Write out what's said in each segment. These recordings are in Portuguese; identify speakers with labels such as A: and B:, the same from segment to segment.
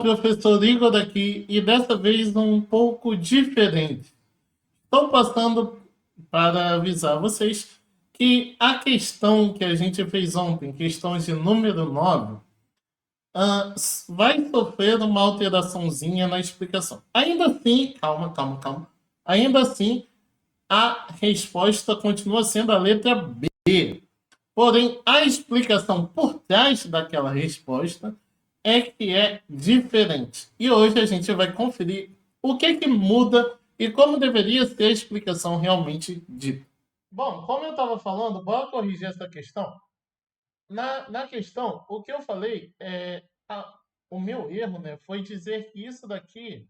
A: Professor Igor aqui e dessa vez um pouco diferente. Estou passando para avisar vocês que a questão que a gente fez ontem, questão de número 9, vai sofrer uma alteraçãozinha na explicação. Ainda assim, calma. Ainda assim, a resposta continua sendo a letra B. Porém, a explicação por trás daquela resposta é que é diferente. E hoje a gente vai conferir o que muda e como deveria ser a explicação realmente dita. Bom, como eu estava falando, bora corrigir essa questão. Na questão, o que eu falei, o meu erro, né, foi dizer que isso daqui,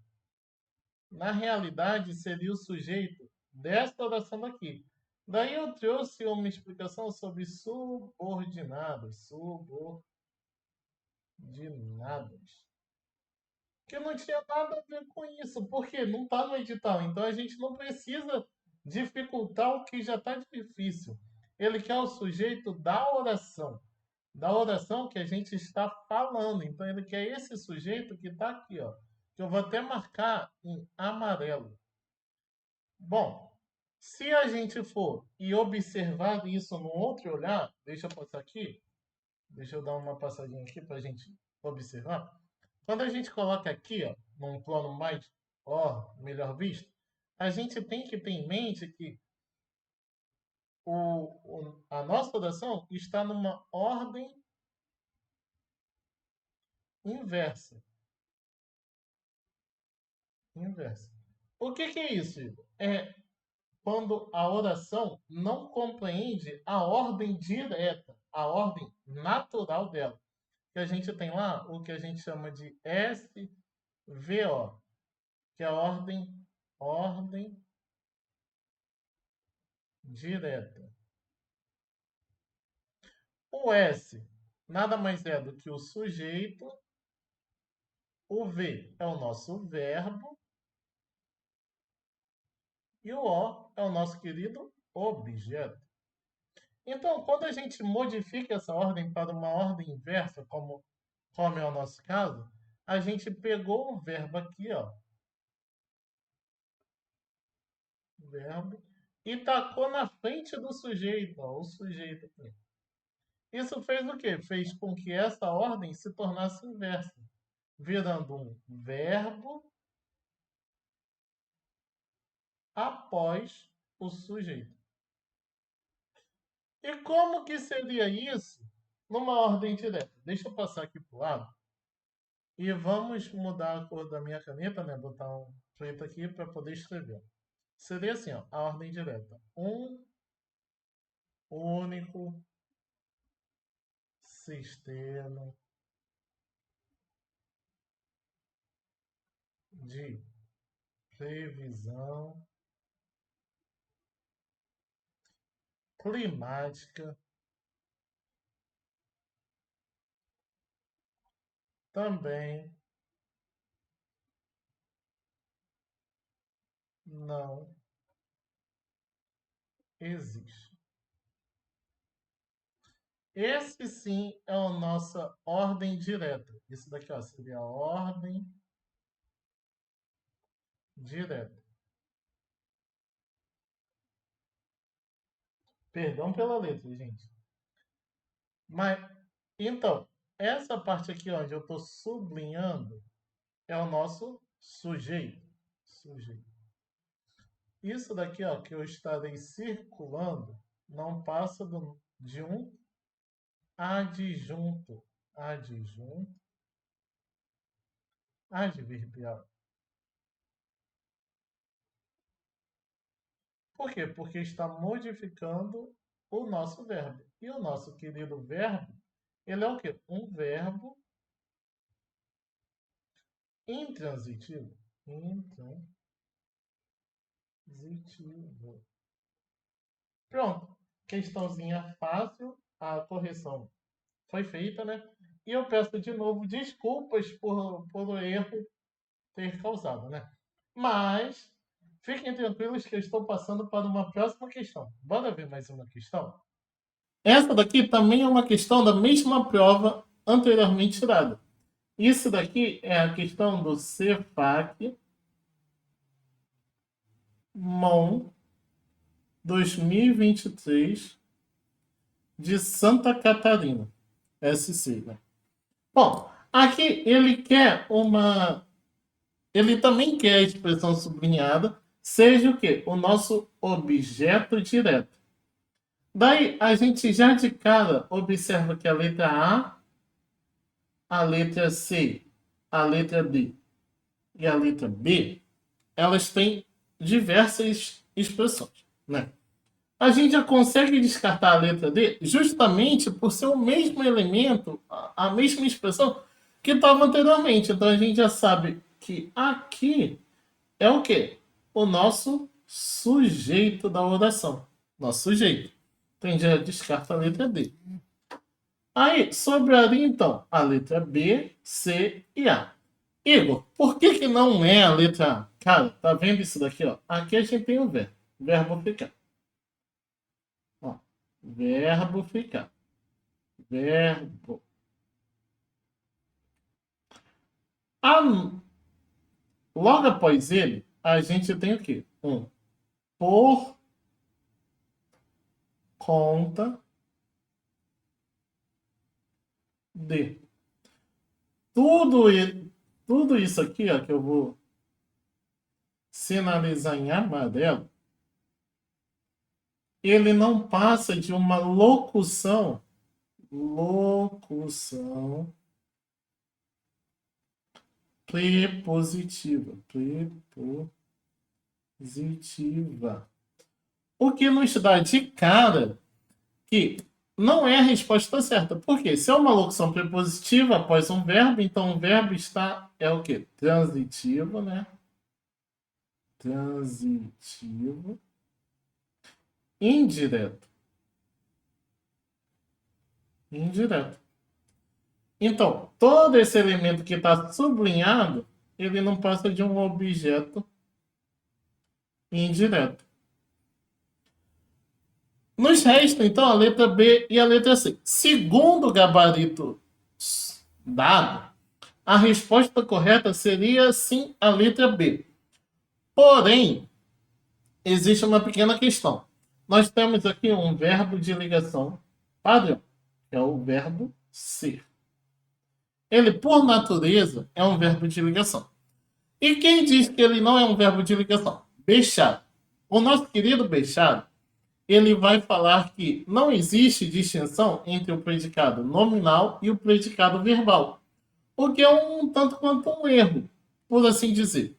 A: na realidade, seria o sujeito desta oração daqui. Daí eu trouxe uma explicação sobre subordinados, que não tinha nada a ver com isso, porque não está no edital. Então a gente não precisa dificultar o que já está difícil. Ele quer o sujeito da oração que a gente está falando. Então ele quer esse sujeito que está aqui, ó, que eu vou até marcar em amarelo. Bom, se a gente for e observar isso num outro olhar, deixa eu passar aqui, deixa eu dar uma passadinha aqui para a gente observar. Quando a gente coloca aqui, ó, num plano mais, ó, melhor visto, a gente tem que ter em mente que a nossa oração está numa ordem inversa. Inversa. O que é isso, Igor? É quando a oração não compreende a ordem direta, a ordem natural dela. Que a gente tem lá o que a gente chama de SVO, que é a ordem direta. O S nada mais é do que o sujeito, o V é o nosso verbo e o O é o nosso querido objeto. Então, quando a gente modifica essa ordem para uma ordem inversa, como é o nosso caso, a gente pegou o verbo aqui, ó, verbo, e tacou na frente do sujeito, ó, o sujeito aqui. Isso fez o quê? Fez com que essa ordem se tornasse inversa, virando um verbo após o sujeito. E como que seria isso numa ordem direta? Deixa eu passar aqui para o lado e vamos mudar a cor da minha caneta, né? Botar um preto aqui para poder escrever. Seria assim, ó, a ordem direta. Um único sistema de previsão climática também não existe. Esse sim é a nossa ordem direta. Isso daqui, ó, seria a ordem direta. Perdão pela letra, gente. Mas, então, essa parte aqui onde eu estou sublinhando é o nosso sujeito. Sujeito. Isso daqui, ó, que eu estarei circulando, não passa de um adjunto. Adjunto. Adverbial. Por quê? Porque está modificando o nosso verbo. E o nosso querido verbo, ele é o quê? Um verbo intransitivo. Intransitivo. Pronto. Questãozinha fácil. A correção foi feita, né? E eu peço de novo desculpas por o erro ter causado, né? Mas fiquem tranquilos que eu estou passando para uma próxima questão. Bora ver mais uma questão? Essa daqui também é uma questão da mesma prova anteriormente tirada. Isso daqui é a questão do Cefac MON 2023 de Santa Catarina, SC, né? Bom, aqui ele também quer a expressão sublinhada seja o quê? O nosso objeto direto. Daí, a gente já de cara observa que a letra a letra C, a letra D e a letra B, elas têm diversas expressões, né? A gente já consegue descartar a letra D justamente por ser o mesmo elemento, a mesma expressão que estava anteriormente. Então a gente já sabe que aqui é o quê? O nosso sujeito da oração. Nosso sujeito. Então a gente já descarta a letra D. Aí sobraria então a letra B, C e A. Igor, por que não é a letra A? Cara, tá vendo isso daqui, ó? Aqui a gente tem o verbo. Verbo ficar. Ó, verbo ficar. Verbo. Logo após ele, a gente tem o quê? Por conta de. Tudo isso aqui, ó, que eu vou sinalizar em amarelo, ele não passa de uma locução prepositiva. O que nos dá de cara que não é a resposta certa. Por quê? Se é uma locução prepositiva após um verbo, então o verbo é o quê? Transitivo, né? Transitivo. Indireto. Então, todo esse elemento que está sublinhado, ele não passa de um objeto indireto. Nos resta, então, a letra B e a letra C. Segundo o gabarito dado, a resposta correta seria, sim, a letra B. Porém, existe uma pequena questão. Nós temos aqui um verbo de ligação padrão, que é o verbo ser. Ele, por natureza, é um verbo de ligação. E quem diz que ele não é um verbo de ligação? Bechara. O nosso querido Bechara, ele vai falar que não existe distinção entre o predicado nominal e o predicado verbal. O que é um tanto quanto um erro, por assim dizer.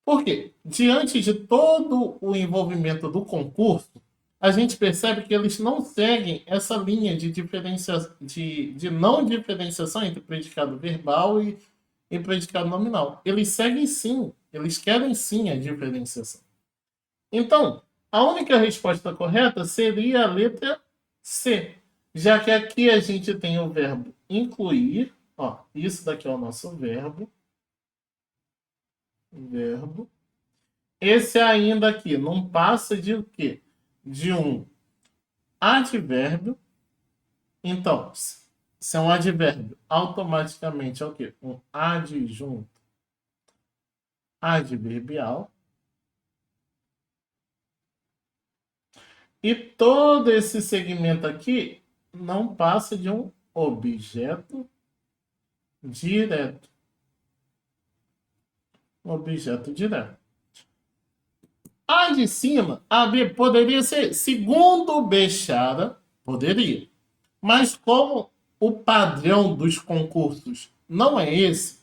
A: Por quê? Diante de todo o envolvimento do concurso, a gente percebe que eles não seguem essa linha de não diferenciação entre predicado verbal e predicado nominal. Eles seguem sim, eles querem sim a diferenciação. Então, a única resposta correta seria a letra C, já que aqui a gente tem o verbo incluir, ó, isso daqui é o nosso verbo. Esse ainda aqui não passa de o quê? De um advérbio. Então, se é um advérbio, automaticamente é o quê? Um adjunto adverbial. E todo esse segmento aqui não passa de um objeto direto. Objeto direto. A de cima, a B, poderia ser, segundo o Bechara, poderia. Mas como o padrão dos concursos não é esse,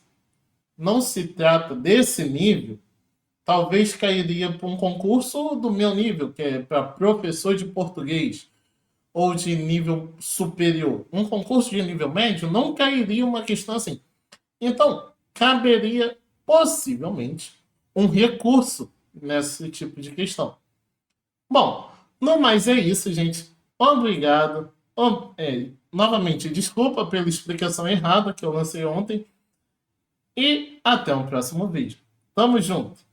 A: não se trata desse nível, talvez cairia para um concurso do meu nível, que é para professor de português, ou de nível superior. Um concurso de nível médio não cairia uma questão assim. Então, caberia, possivelmente, um recurso nesse tipo de questão. Bom, no mais é isso, gente. Obrigado. Novamente, desculpa pela explicação errada que eu lancei ontem. E até o próximo vídeo. Tamo junto!